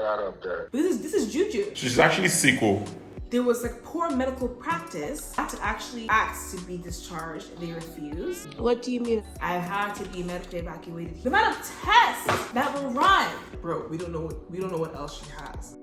that up there. But this is juju. She's actually sequel. There was like poor medical practice. I had to actually ask to be discharged and they refused. What do you mean? I had to be medically evacuated. The amount of tests that were run. Bro, we don't know what else she has.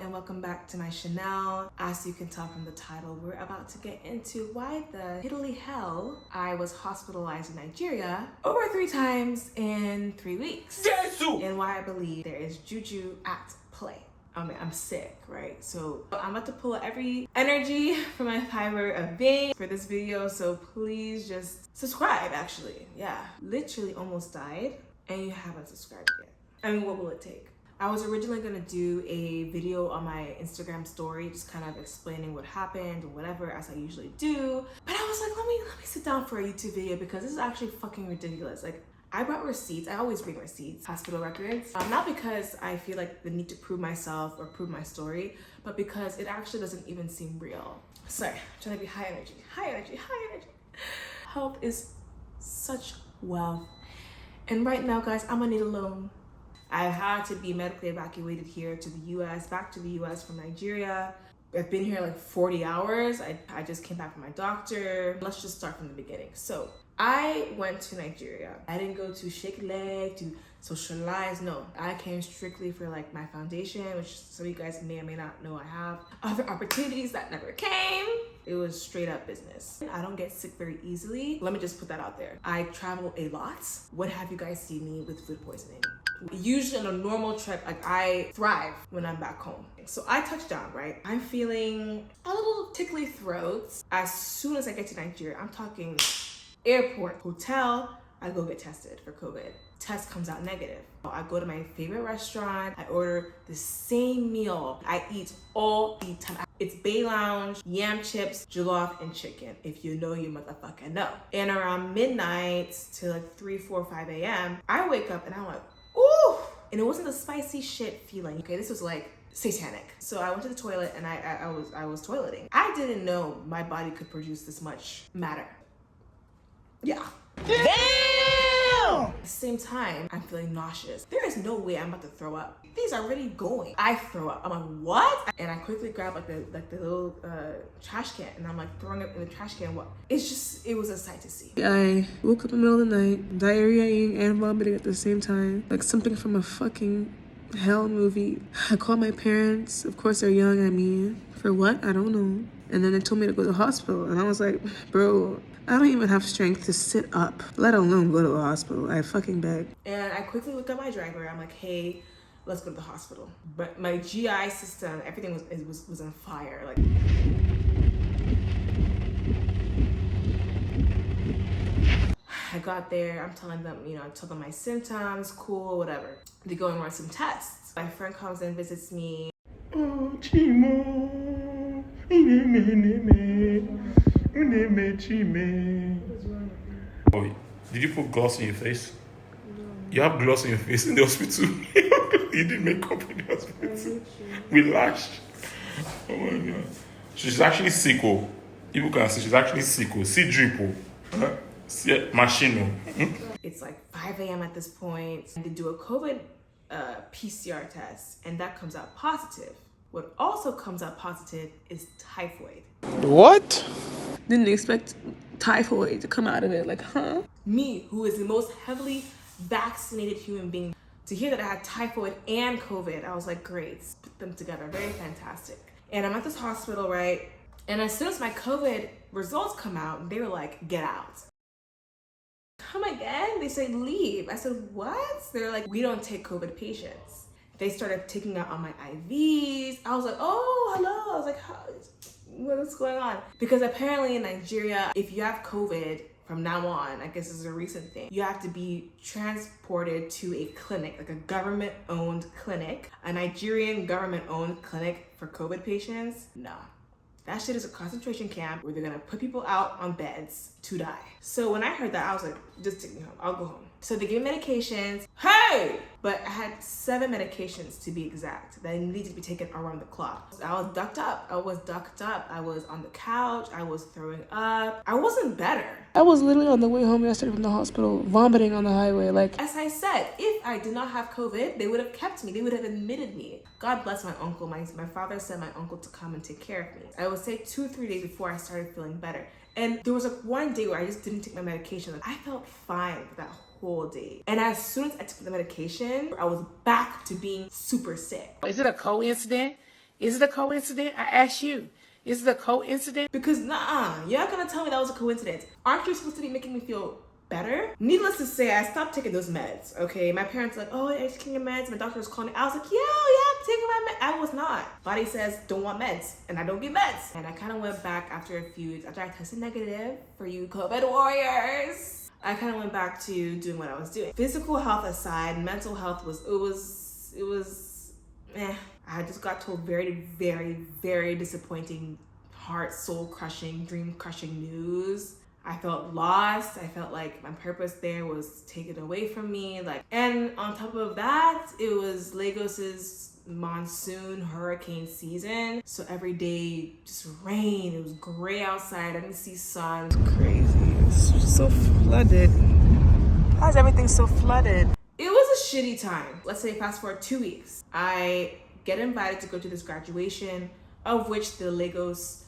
And welcome back to my channel. As you can tell from the title, we're about to get into why the Italy hell I was hospitalized in Nigeria over 3 times in 3 weeks. Jesus! And why I believe there is juju at play. I mean, I'm sick, right? So I'm about to pull every energy from my fiber of vein for this video. So please just subscribe, actually. Yeah, literally almost died and you haven't subscribed yet. I mean, what will it take? I was originally gonna do a video on my Instagram story, just kind of explaining what happened or whatever, as I usually do. But I was like, let me sit down for a YouTube video because this is actually fucking ridiculous. Like, I brought receipts. I always bring receipts, hospital records. Not because I feel like the need to prove myself or prove my story, but because it actually doesn't even seem real. Sorry, I'm trying to be high energy, high energy, high energy. Health is such wealth. And right now, guys, I'm gonna need a loan. I had to be medically evacuated here to the US, back to the US from Nigeria. I've been here like 40 hours. I just came back from my doctor. Let's just start from the beginning. So I went to Nigeria. I didn't go to shake leg, to socialize, no. I came strictly for like my foundation, which some of you guys may or may not know I have. Other opportunities that never came. It was straight up business. I don't get sick very easily. Let me just put that out there. I travel a lot. What have you guys seen me with food poisoning? Usually on a normal trip, like I thrive when I'm back home. So I touched down, right? I'm feeling a little tickly throat. As soon as I get to Nigeria, I'm talking airport, hotel, I go get tested for COVID. Test comes out negative. I go to my favorite restaurant. I order the same meal I eat all the time. It's Bay Lounge, yam chips, jollof, and chicken. If you know, you motherfucking know. And around midnight to like 3, 4, 5 a.m., I wake up and I'm like, ooh! And it wasn't the spicy shit feeling. Okay, this was like satanic. So I went to the toilet and I was toileting. I didn't know my body could produce this much matter. Yeah. Damn! At the same time, I'm feeling nauseous. There is no way I'm about to throw up. These are already going. I throw up. I'm like, what? And I quickly grab like the little trash can and I'm like throwing up in the trash can. What? It's just, it was a sight to see. I woke up in the middle of the night, diarrheaing and vomiting at the same time. Like something from a fucking hell movie. I called my parents. Of course they're young, I mean. For what? I don't know. And then they told me to go to the hospital. And I was like, bro, I don't even have strength to sit up, let alone go to a hospital. I fucking beg. And I quickly looked at my driver. I'm like, hey, let's go to the hospital. But my GI system, everything was on fire. Like, I got there, I'm telling them, you know, I told them my symptoms, cool, whatever. They go and run some tests. My friend comes and visits me. Oh, Chimo. Oh, did you put gloss on your face? No. You have gloss on your face in the hospital. You didn't make up in the hospital. We lashed. Oh my god. She's actually sequel. People can see she's actually sequel. See dripple. See machino. It's like 5 a.m. at this point. They do a COVID PCR test and that comes out positive. What also comes out positive is typhoid. What? Didn't expect typhoid to come out of it. Like, huh? Me, who is the most heavily vaccinated human being, to hear that I had typhoid and COVID, I was like, great, put them together, very fantastic. And I'm at this hospital, right? And as soon as my COVID results come out, they were like, get out. Come again? They said, leave. I said, what? They're like, we don't take COVID patients. They started taking out all my IVs. I was like, oh, hello. I was like, what's going on? Because apparently in Nigeria, if you have COVID, from now on, I guess this is a recent thing, you have to be transported to a clinic, like a government-owned clinic, a Nigerian government-owned clinic for COVID patients. No. That shit is a concentration camp where they're gonna put people out on beds to die. So when I heard that, I was like, just take me home. I'll go home. So they gave me medications. Hey! But I had 7 medications to be exact that needed to be taken around the clock. I was ducked up. I was on the couch. I was throwing up. I wasn't better. I was literally on the way home yesterday from the hospital, vomiting on the highway. Like, as I said, if I did not have COVID, they would have kept me. They would have admitted me. God bless my uncle. My father sent my uncle to come and take care of me. I would say 2 or 3 days before I started feeling better. And there was like one day where I just didn't take my medication. I felt fine for that whole day. And as soon as I took the medication, I was back to being super sick. Is it a coincidence? Is it a coincidence? I ask you. Is it a coincidence? Because you're not gonna tell me that was a coincidence. Aren't you supposed to be making me feel better? Needless to say, I stopped taking those meds, okay? My parents were like, oh, are you taking your meds? My doctor was calling me. I was like, yeah, I'm taking my meds. I was not. Body says, don't want meds, and I don't get meds. And I kind of went back after a few weeks, after I tested negative for you COVID warriors. I kind of went back to doing what I was doing. Physical health aside, mental health was eh. I just got told very, very, very disappointing, heart, soul-crushing, dream-crushing news. I felt lost. I felt like my purpose there was taken away from me. And on top of that, it was Lagos's monsoon hurricane season. So every day just rain. It was gray outside. I didn't see sun. crazy. It's just so flooded. Why is everything so flooded? It was a shitty time. Let's say fast forward 2 weeks. I get invited to go to this graduation, of which the Lagos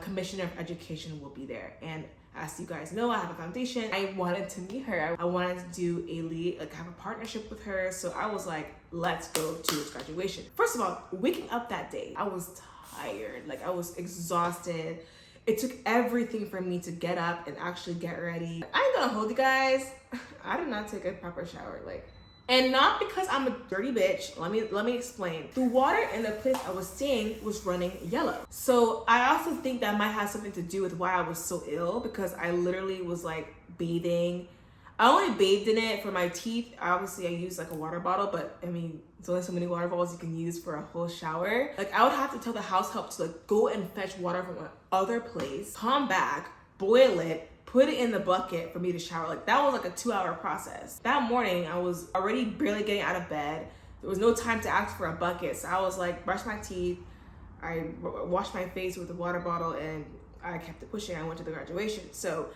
Commissioner of Education will be there. And as you guys know, I have a foundation. I wanted to meet her. I wanted to do have a partnership with her. So I was like, let's go to this graduation. First of all, waking up that day, I was tired. I was exhausted. It took everything for me to get up and actually get ready. I ain't gonna hold you guys. I did not take a proper shower. And not because I'm a dirty bitch. Let me explain. The water in the place I was staying was running yellow. So I also think that might have something to do with why I was so ill, because I literally was bathing. I only bathed in it for my teeth. Obviously I used a water bottle, but I mean, there's only so many water bottles you can use for a whole shower. I would have to tell the house help to go and fetch water from another place, come back, boil it, put it in the bucket for me to shower. That was a 2-hour process. That morning, I was already barely getting out of bed. There was no time to ask for a bucket. So I was brush my teeth. I washed my face with a water bottle, and I kept it pushing. I went to the graduation. So.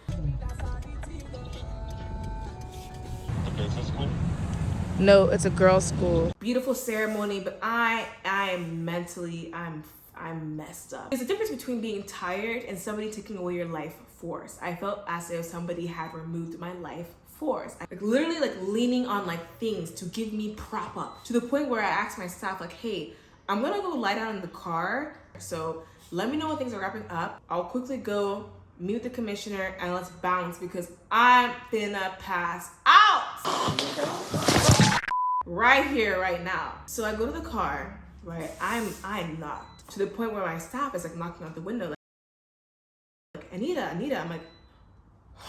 No, it's a girls' school. Beautiful ceremony, but I am mentally, I'm messed up. There's a difference between being tired and somebody taking away your life force. I felt as if somebody had removed my life force. Literally leaning on things to give me prop up, to the point where I asked my staff hey, I'm gonna go lie down in the car. So let me know when things are wrapping up. I'll quickly go meet with the commissioner and let's bounce, because I'm finna pass out right here, right now. So I go to the car, right? I'm knocked to the point where my staff is knocking out the window, Anita. I'm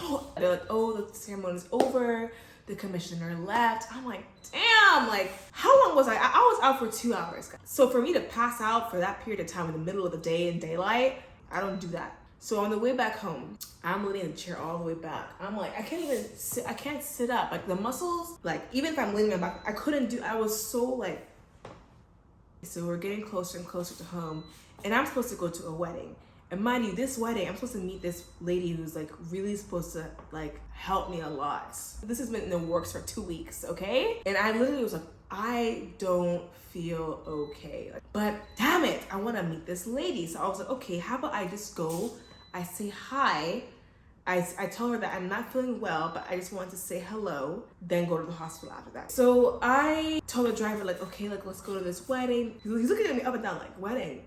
oh. They're oh, the ceremony's over. The commissioner left. I'm damn, how long was I was out for 2 hours. So for me to pass out for that period of time in the middle of the day in daylight, I don't do that. So on the way back home, I'm leaning in the chair all the way back. I'm I can't even sit. I can't sit up. The muscles, even if I'm leaning my back, I couldn't do. I was so So we're getting closer and closer to home, and I'm supposed to go to a wedding. And mind you, this wedding, I'm supposed to meet this lady who's really supposed to help me a lot. This has been in the works for 2 weeks, okay? And I literally was I don't feel okay. But damn it, I want to meet this lady. So I was okay, how about I just go, I say hi, I tell her that I'm not feeling well, but I just wanted to say hello, then go to the hospital after that. So I told the driver okay, let's go to this wedding. He's looking at me up and down wedding?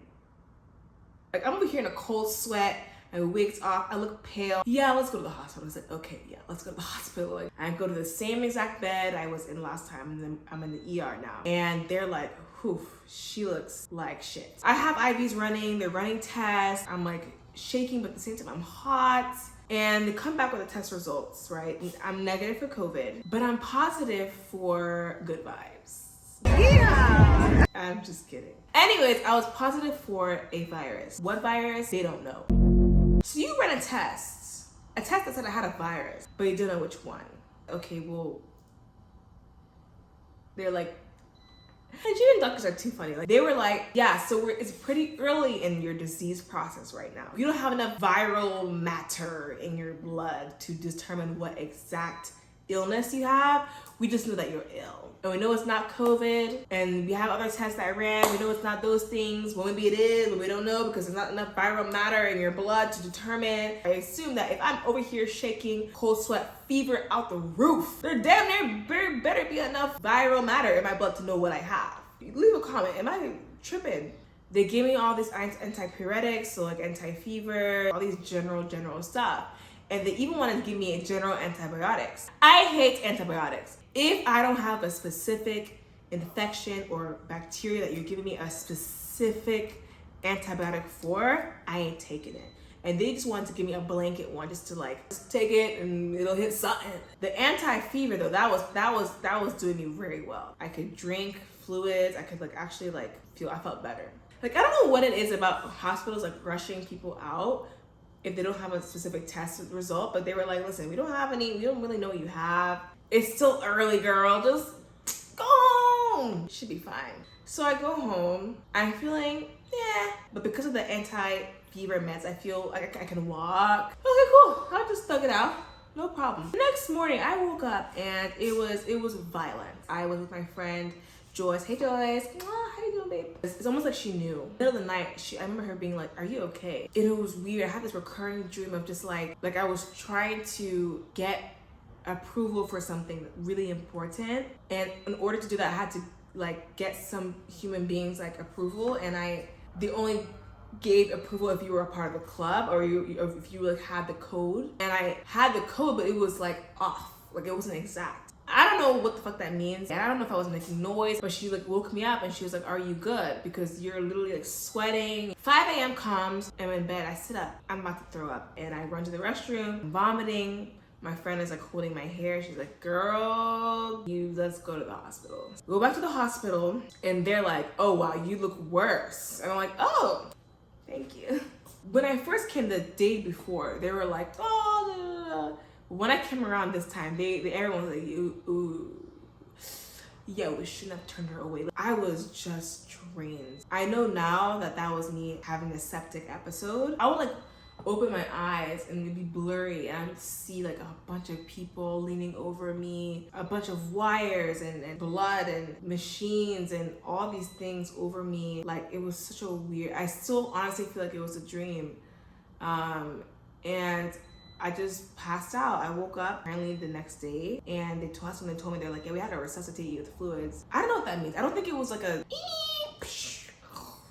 I'm over here in a cold sweat, my wig's off, I look pale. Yeah, let's go to the hospital. I was okay, yeah, let's go to the hospital. I go to the same exact bed I was in last time, and then I'm in the ER now. And they're whew, she looks like shit. I have IVs running, they're running tests. I'm shaking, but at the same time I'm hot. And they come back with the test results, right? And I'm negative for COVID, but I'm positive for good vibes. Yeah! I'm just kidding. Anyways, I was positive for a virus. What virus? They don't know. So you run a test a test that said I had a virus, but they didn't know which one. Okay, well, they're like, Nigerian doctors are too funny. Like, they were like, yeah, so it's pretty early in your disease process right now. You don't have enough viral matter in your blood to determine what exact illness you have. We just know that you're ill. And we know it's not COVID, and we have other tests that I ran. We know it's not those things. Well, maybe it is, but we don't know because there's not enough viral matter in your blood to determine. I assume that if I'm over here shaking, cold sweat, fever out the roof, there damn near better be enough viral matter in my blood to know what I have. Leave a comment. Am I tripping? They gave me all these antipyretics, so like anti-fever, all these general stuff. And they even wanted to give me general antibiotics. I hate antibiotics. If I don't have a specific infection or bacteria that you're giving me a specific antibiotic for, I ain't taking it. And they just wanted to give me a blanket one just to like, just take it and it'll hit something. The anti-fever though, that was doing me very well. I could drink fluids, I could like actually like I felt better. Like, I don't know what it is about hospitals like rushing people out if they don't have a specific test result, but they were like, listen, we don't really know what you have. It's still early, girl, just go home. Should be fine. So I go home, I'm feeling, yeah, but because of the anti-fever meds, I feel like I can walk. Okay, cool, I'll just thug it out. No problem. The next morning, I woke up and it was violent. I was with my friend Joyce. Hey Joyce, how you doing, babe? It's almost like she knew. Middle of the night, I remember her being like, "Are you okay?" And it was weird. I had this recurring dream of just like I was trying to get approval for something really important, and in order to do that, I had to like get some human beings like approval, and they only gave approval if you were a part of a club or if you like had the code. And I had the code, but it was like off, like it wasn't exact. I don't know what the fuck that means. And I don't know if I was making noise, but she like woke me up and she was like, "Are you good? Because you're literally like sweating." 5 a.m. comes, I'm in bed, I sit up, I'm about to throw up, and I run to the restroom, I'm vomiting. My friend is like holding my hair. She's like, "Girl, let's go to the hospital." We go back to the hospital and they're like, "Oh wow, you look worse." And I'm like, "Oh, thank you." When I first came the day before, they were like, "Oh, da, da, da." When I came around this time, everyone was like, ooh, yo, we shouldn't have turned her away. I was just drained. I know now that was me having a septic episode. I would like open my eyes and it'd be blurry and I would see like a bunch of people leaning over me, a bunch of wires and blood and machines and all these things over me. Like, it was such a weird, I still honestly feel like it was a dream. And I just passed out. I woke up apparently the next day and they told me, they're like, "Yeah, we had to resuscitate you with fluids." I don't know what that means. I don't think it was like a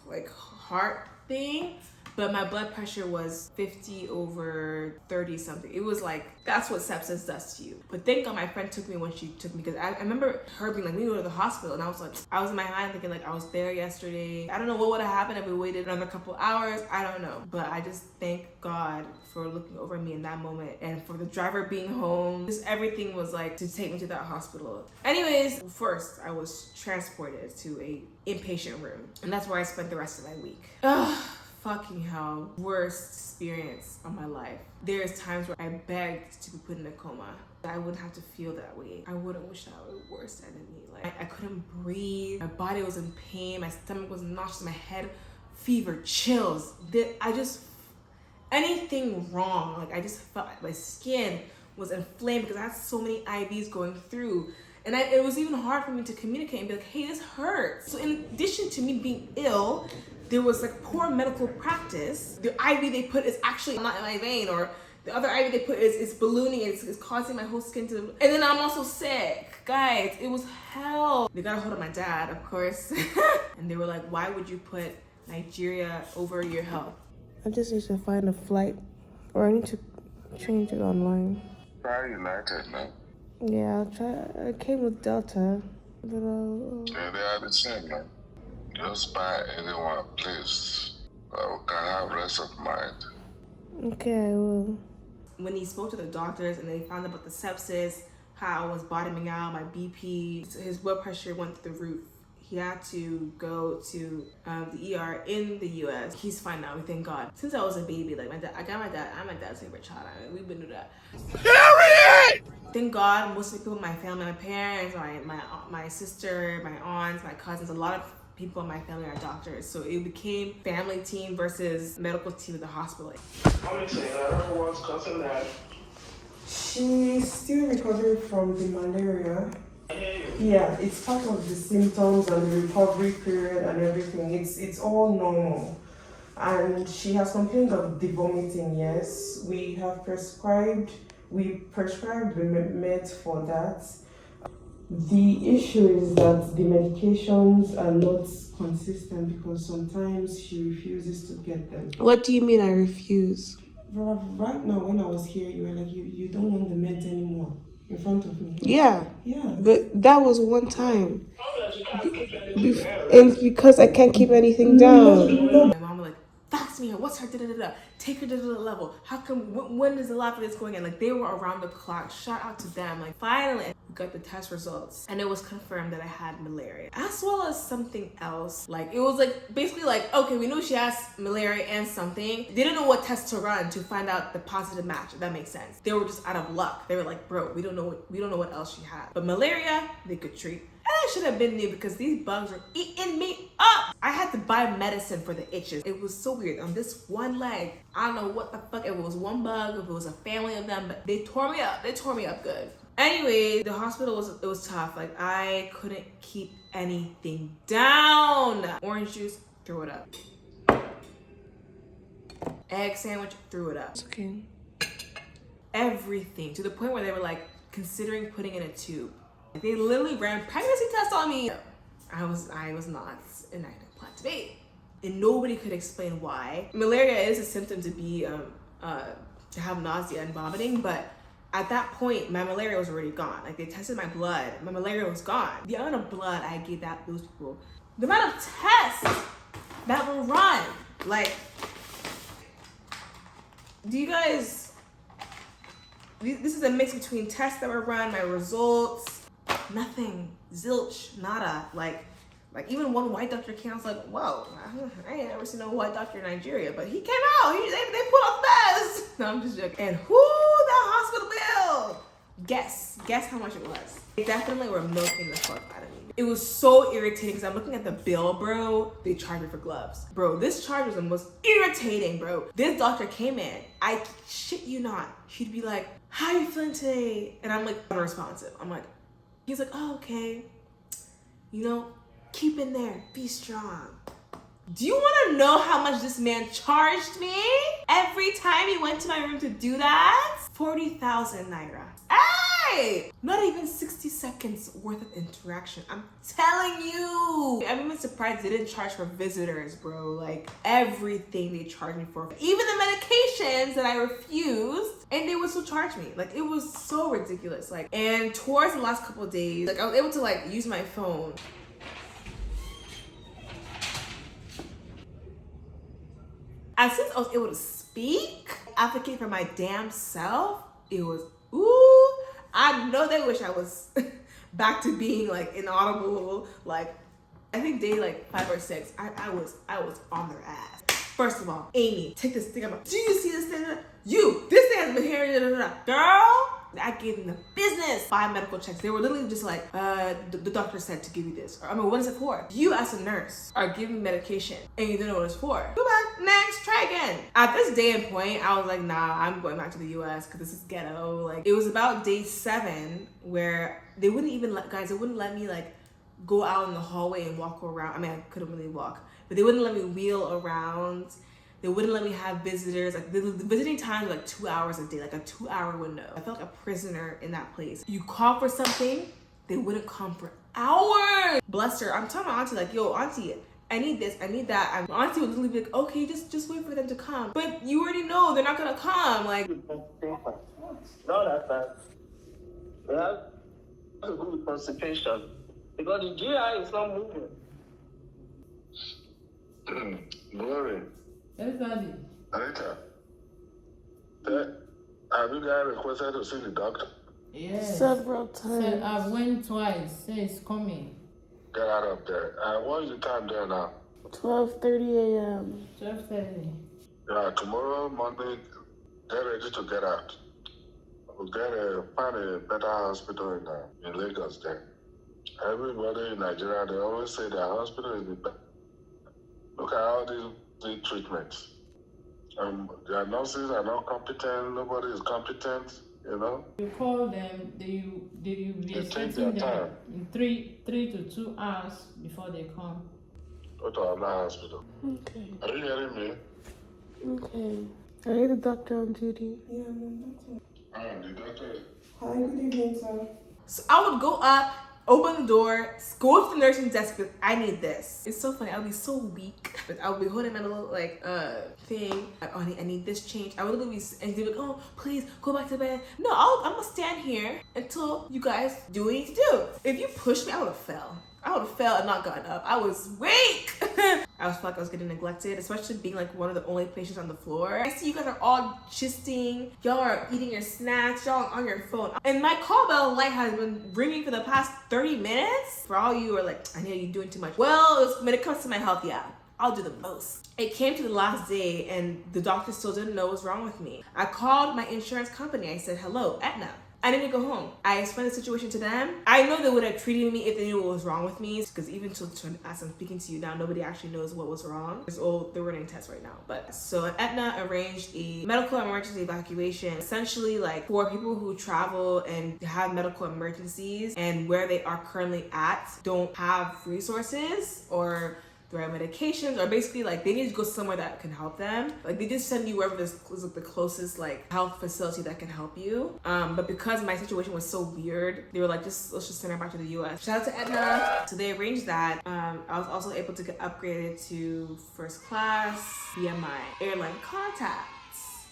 like heart thing, but my blood pressure was 50/30 something. It was like, that's what sepsis does to you. But thank God my friend took me when she took me, because I remember her being like, "We go to the hospital," and I was like, I was in my mind thinking like, I was there yesterday. I don't know what would have happened if we waited another couple hours. I don't know, but I just thank God for looking over me in that moment and for the driver being home. Just everything was like to take me to that hospital. Anyways, first I was transported to a inpatient room, and that's where I spent the rest of my week. Ugh. Fucking hell, worst experience of my life. There's times where I begged to be put in a coma. I wouldn't have to feel that way. I wouldn't wish that was worse than me. Like, I couldn't breathe. My body was in pain. My stomach was nauseous. My head, fever, chills. Anything wrong. Like, I just felt like my skin was inflamed because I had so many IVs going through. And it was even hard for me to communicate and be like, "Hey, this hurts." So in addition to me being ill, there was like poor medical practice. The IV they put is actually not in my vein, or the other IV they put is ballooning. It's causing my whole skin to, and then I'm also sick. Guys, it was hell. They got a hold of my dad, of course. And they were like, "Why would you put Nigeria over your health?" I just need to find a flight, or I need to change it online. Try United, man. Yeah, I'll try. I came with Delta, but Yeah, they are the same, man. Just buy anyone, please. We can have rest of mind. okay, I will. When he spoke to the doctors and they found out about the sepsis, how I was bottoming out, my BP, his blood pressure went through the roof. He had to go to the ER in the US. He's fine now, we thank God. Since I was a baby, like I'm my dad's favorite child. I mean, we've been through that. Period! Thank God, most of the people in my family, my parents, my sister, my aunts, my cousins, a lot of people in my family are doctors. So it became family team versus medical team at the hospital. How many saying everyone's cousin that? She's still recovering from the malaria. Yeah, it's part of the symptoms and the recovery period and everything. It's all normal. And she has complained of the vomiting, yes. We prescribed the meds for that. The issue is that the medications are not consistent because sometimes she refuses to get them. What do you mean I refuse? Right now, when I was here, you were like, you don't want the meds anymore in front of me. Yeah. Yeah. But that was one time. And because I can't keep anything down. My mom was like, fax me her, what's her da-da-da-da, take her to the level, how come, when is the lab for this going in? Like, they were around the clock. Shout out to them. Like, finally we got the test results and it was confirmed that I had malaria, as well as something else. Like, it was like basically like, okay, we knew she has malaria and something. They didn't know what test to run to find out the positive match, if that makes sense. They were just out of luck. They were like, bro, we don't know what else she had, but malaria they could treat. I should have been new because these bugs were eating me up. I had to buy medicine for the itches. It was so weird. On this one leg, I don't know what the fuck, if it was one bug, if it was a family of them, but they tore me up. They tore me up good. Anyway, the hospital was tough. Like, I couldn't keep anything down. Orange juice, threw it up. Egg sandwich, threw it up. It's okay. Everything, to the point where they were like considering putting in a tube. They literally ran pregnancy tests on me. I was not, and I didn't plan to be. And nobody could explain why. Malaria is a symptom to be to have nausea and vomiting, but at that point my malaria was already gone. Like, they tested my blood, my malaria was gone. The amount of blood I gave those people, the amount of tests that were run, like, do you guys? This is a mix between tests that were run, my results. Nothing, zilch, nada. Like even one white doctor came. I was like, whoa, I ain't never seen no white doctor in Nigeria, but he came out. They put up best. No, I'm just joking. And that hospital bill? Guess how much it was. They definitely were milking the fuck out of me. It was so irritating because I'm looking at the bill, bro. They charged me for gloves, bro. This charge was the most irritating, bro. This doctor came in. I shit you not. She'd be like, how you feeling today? And I'm like unresponsive. I'm like. He's like, oh, okay. You know, keep in there. Be strong. Do you want to know how much this man charged me every time he went to my room to do that? 40,000 naira. Hey! Not even 60 seconds worth of interaction. I'm telling you. I'm even surprised they didn't charge for visitors, bro. Like, everything they charged me for. Even the medications that I refused, and they would still charge me. Like, it was so ridiculous. Like, and towards the last couple of days, like, I was able to, like, use my phone. And since I was able to speak, advocate for my damn self, it was, ooh, I know they wish I was back to being like inaudible. Like, I think day like 5 or 6, I was on their ass. First of all, Amy, take this thing out. Do you see this thing? This thing has been here, girl. I gave them the business. 5 medical checks. They were literally just like, the doctor said to give you this. Or, I mean, what is it for? You as a nurse are giving medication and you didn't know what it's for. Go back, next, try again. At this day and point, I was like, nah, I'm going back to the US because this is ghetto. Like, it was about day 7 where they wouldn't even they wouldn't let me like go out in the hallway and walk around. I mean, I couldn't really walk, but they wouldn't let me wheel around. They wouldn't let me have visitors. Like, the visiting time was like 2 hours a day, like a 2-hour window. I felt like a prisoner in that place. You call for something, they wouldn't come for hours. Bless her. I'm telling my auntie, like, yo, auntie, I need this, I need that. And my auntie would literally be like, okay, just wait for them to come. But you already know they're not gonna come. Like, Not that. We have to do with constipation because the GI is not moving. Glory. Yes, Daddy. Anita, have you guys requested to see the doctor? Yes. Several times. Said I went twice. Say it's coming. Get out of there. What is the time there now? 12:30 a.m. 12:30. Yeah, tomorrow, Monday, get ready to get out. We'll find a better hospital in Lagos there. Everybody in Nigeria, they always say their hospital is the best. Look at all these treatments. Their nurses are not competent. Nobody is competent. You know. You call them. You be They take expecting their them time. in 3 to 2 hours before they come. Go to another hospital. Okay. Are you hearing me? Okay. I need the doctor on duty. Yeah, no, that's The doctor. Hi, good evening, sir. So I would go up, open the door, go to the nursing desk because I need this. It's so funny. I would be so weak. But I would be holding my little thing. I need this change. I would literally be, and they'd be like, oh, please go back to bed. No, I'm gonna stand here until you guys do what you need to do. If you pushed me, I would have fell. I would have fell and not gotten up. I was weak. I was felt like I was getting neglected, especially being like one of the only patients on the floor. I see you guys are all gisting. Y'all are eating your snacks. Y'all are on your phone. And my call bell light has been ringing for the past 30 minutes. For all you who are like, I know you're doing too much. Well, when it comes to my health, yeah, I'll do the most. It came to the last day and the doctor still didn't know what's wrong with me. I called my insurance company. I said, hello, Aetna. I need to go home. I explained the situation to them. I know they would have treated me if they knew what was wrong with me, because even as I'm speaking to you now, nobody actually knows what was wrong. They're running tests right now. But so Aetna arranged a medical emergency evacuation, essentially like for people who travel and have medical emergencies and where they are currently at don't have resources or the right medications, or basically like they need to go somewhere that can help them. Like they just send you wherever is the closest like health facility that can help you. But because my situation was so weird, they were like, let's just send her back to the US. Shout out to Aetna. So they arranged that. I was also able to get upgraded to first class via my airline contacts.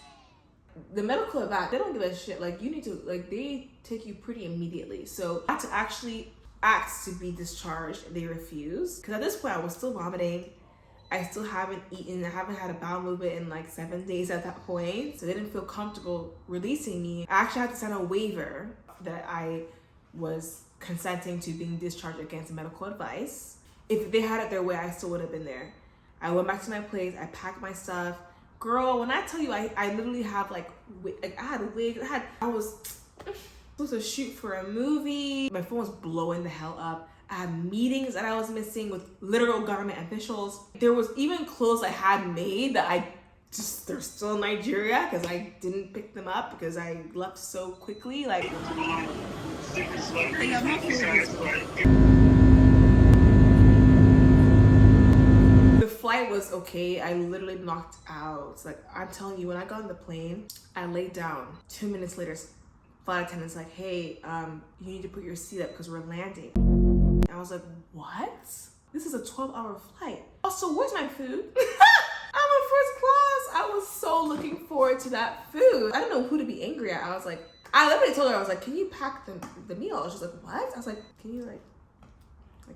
The medical evac, they don't give a shit. Like you need to, like they take you pretty immediately. So I had to actually asked to be discharged. They refused because at this point I was still vomiting. I still haven't eaten. I haven't had a bowel movement in like 7 days at that point, so they didn't feel comfortable releasing me. I actually had to sign a waiver that I was consenting to being discharged against medical advice. If they had it their way, I still would have been there. I went back to my place. I packed my stuff. Girl, when I tell you I literally have like I had wigs. I was supposed to shoot for a movie. My phone was blowing the hell up. I had meetings that I was missing with literal government officials. There was even clothes I had made that they're still in Nigeria because I didn't pick them up because I left so quickly. Like, the flight was okay. I literally knocked out. Like, I'm telling you, when I got on the plane, I laid down. 2 minutes later, flight attendant's like, hey, you need to put your seat up because we're landing. And I was like, what? This is a 12-hour flight. Also, where's my food? I'm in first class. I was so looking forward to that food. I don't know who to be angry at. I was like, I literally told her, I was like, can you pack the meal? She's like, what? I was like, can you like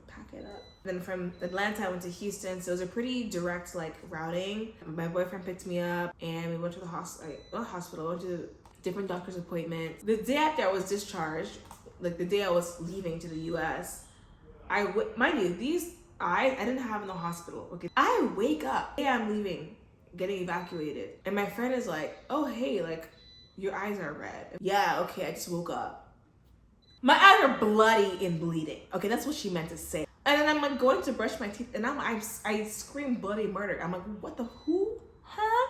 pack it up? Then from Atlanta, I went to Houston. So it was a pretty direct like routing. My boyfriend picked me up and we went to the hospital, went to different doctor's appointments. The day after I was discharged, like the day I was leaving to the US, mind you, I didn't have in the hospital. Okay, I wake up, hey, I'm leaving, getting evacuated, and my friend is like, oh hey, like your eyes are red. Yeah, okay, I just woke up. My eyes are bloody and bleeding. Okay, that's what she meant to say. And then I'm like going to brush my teeth, and I scream bloody murder. I'm like, what the who? Huh?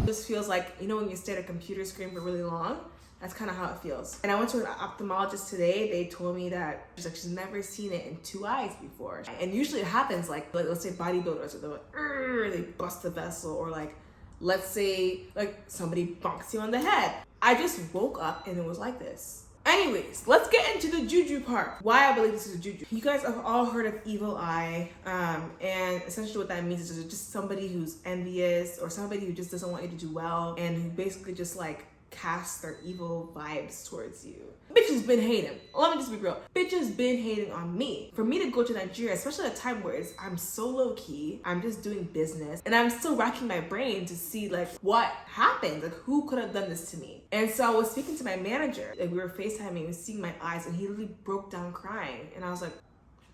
This feels like, you know, when you stare at a computer screen for really long, that's kind of how it feels. And I went to an ophthalmologist today. They told me that she's never seen it in 2 eyes before. And usually it happens like let's say bodybuilders, or they bust the vessel, or like, let's say like somebody bonks you on the head. I just woke up and it was like this. Anyways, let's get into the juju part. Why I believe this is a juju. You guys have all heard of evil eye, and essentially what that means is just somebody who's envious, or somebody who just doesn't want you to do well, and who basically just like casts their evil vibes towards you. bitches been hating. Let me just be real. Bitches been hating on me. For me to go to Nigeria, especially at a time where I'm so low key, I'm just doing business, and I'm still racking my brain to see like what happened, like who could have done this to me. And so I was speaking to my manager, like we were FaceTiming and seeing my eyes, and he literally broke down crying. And I was like,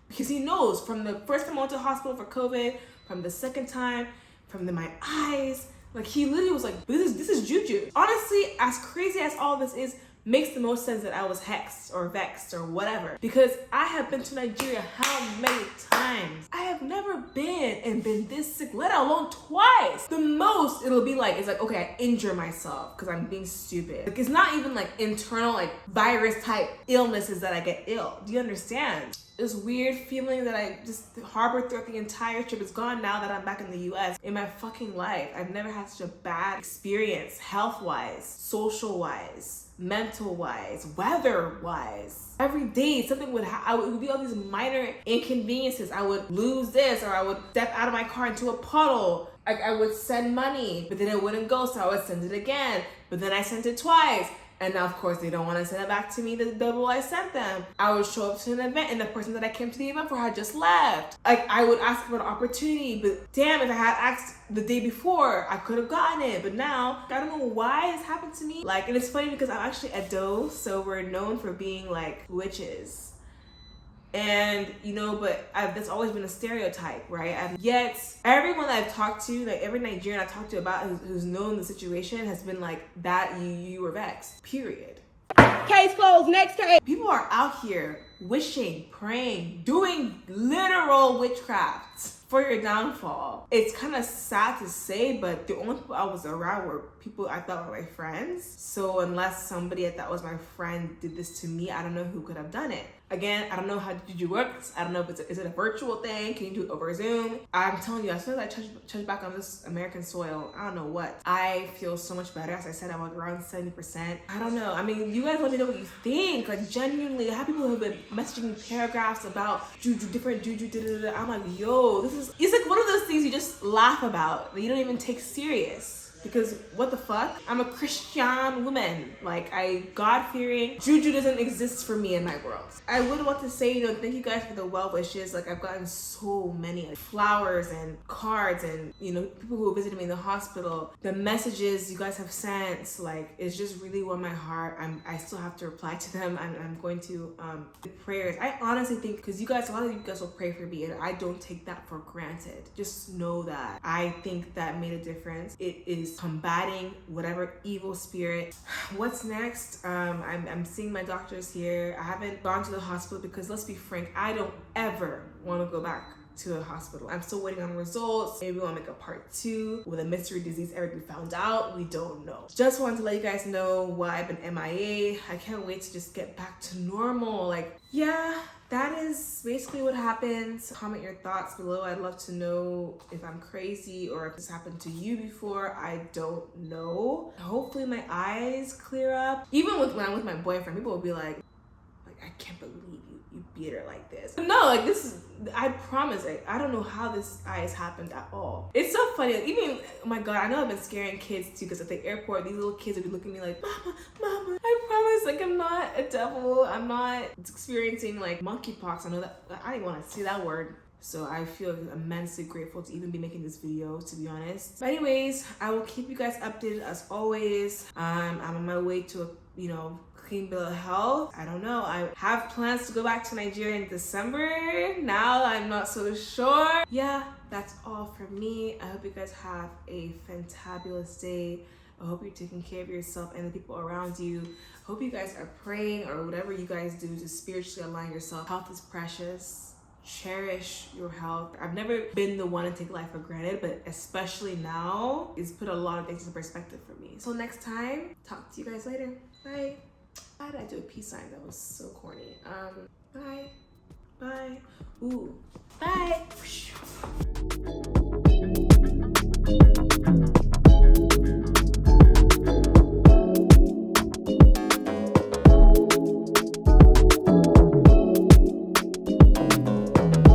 because he knows from the first time I went to the hospital for COVID, from the second time, from my eyes, like he literally was like, this is juju. Honestly, as crazy as all this is, makes the most sense that I was hexed or vexed or whatever, because I have been to Nigeria how many times? I have never been and been this sick, let alone twice. The most it'll be like, it's like, okay, I injure myself because I'm being stupid. Like, it's not even like internal, like virus type illnesses that I get ill. Do you understand? This weird feeling that I just harbored throughout the entire trip is gone now that I'm back in the US. In my fucking life, I've never had such a bad experience, health-wise, social-wise, mental-wise, weather-wise. Every day, something would it would be all these minor inconveniences. I would lose this, or I would step out of my car into a puddle. I would send money, but then it wouldn't go, so I would send it again. But then I sent it twice. And now, of course, they don't want to send it back to me the double I sent them. I would show up to an event and the person that I came to the event for had just left. Like, I would ask for an opportunity, but damn, if I had asked the day before, I could have gotten it. But now, I don't know why this happened to me. Like, and it's funny because I'm actually Edo, so we're known for being like witches. And, you know, but that's always been a stereotype, right? And yet, everyone that I've talked to, like every Nigerian I've talked to about who's known the situation has been like, that you were vexed, period. Case closed, next case. People are out here wishing, praying, doing literal witchcraft for your downfall. It's kind of sad to say, but the only people I was around were people I thought were my friends. So unless somebody I thought was my friend did this to me, I don't know who could have done it. Again, I don't know how juju works. I don't know if is it a virtual thing? Can you do it over Zoom? I'm telling you, as soon as I touch back on this American soil, I don't know what. I feel so much better. As I said, I'm around 70%. I don't know. I mean, you guys let me know what you think. Like, genuinely, I have people who have been messaging me paragraphs about juju, different juju, da-da-da. I'm like, yo, it's like one of those things you just laugh about that you don't even take serious. Because what the fuck? I'm a Christian woman. Like, God-fearing. Juju doesn't exist for me in my world. I would want to say, you know, thank you guys for the well wishes. Like, I've gotten so many like, flowers and cards and, you know, people who visited me in the hospital. The messages you guys have sent, like, it's just really warmed my heart. I still have to reply to them. I'm going to the prayers. I honestly think, because a lot of you guys will pray for me, and I don't take that for granted. Just know that I think that made a difference. It is combating whatever evil spirit. What's next? I'm seeing my doctors here. I haven't gone to the hospital because, let's be frank, I don't ever want to go back to a hospital. I'm still waiting on results. Maybe we'll make a part 2. Will the mystery disease ever be found out? We don't know. Just wanted to let you guys know why I've been MIA. I can't wait to just get back to normal. Like, yeah, that is basically what happened. Comment your thoughts below. I'd love to know if I'm crazy or if this happened to you before. I don't know. Hopefully my eyes clear up. Even when I'm with my boyfriend, people will be like, I can't believe you beat her like this. No, like I promise, I don't know how this eyes happened at all. It's so funny. Like, even, oh my God, I know I've been scaring kids too, because at the airport, these little kids would be looking at me like, mama, I promise, like, I'm not a devil. I'm not experiencing like monkeypox. I know that, I didn't want to say that word. So I feel immensely grateful to even be making this video, to be honest. But anyways, I will keep you guys updated as always. I'm on my way to a, you know, clean bill of health. I don't know. I have plans to go back to Nigeria in December. Now I'm not so sure. Yeah, that's all from me. I hope you guys have a fantabulous day. I hope you're taking care of yourself and the people around you. Hope you guys are praying or whatever you guys do to spiritually align yourself. Health is precious. Cherish your health. I've never been the one to take life for granted, but especially now, it's put a lot of things into perspective for me. So next time, talk to you guys later. Bye. Why did I do a peace sign? That was so corny. Bye. Bye. Ooh.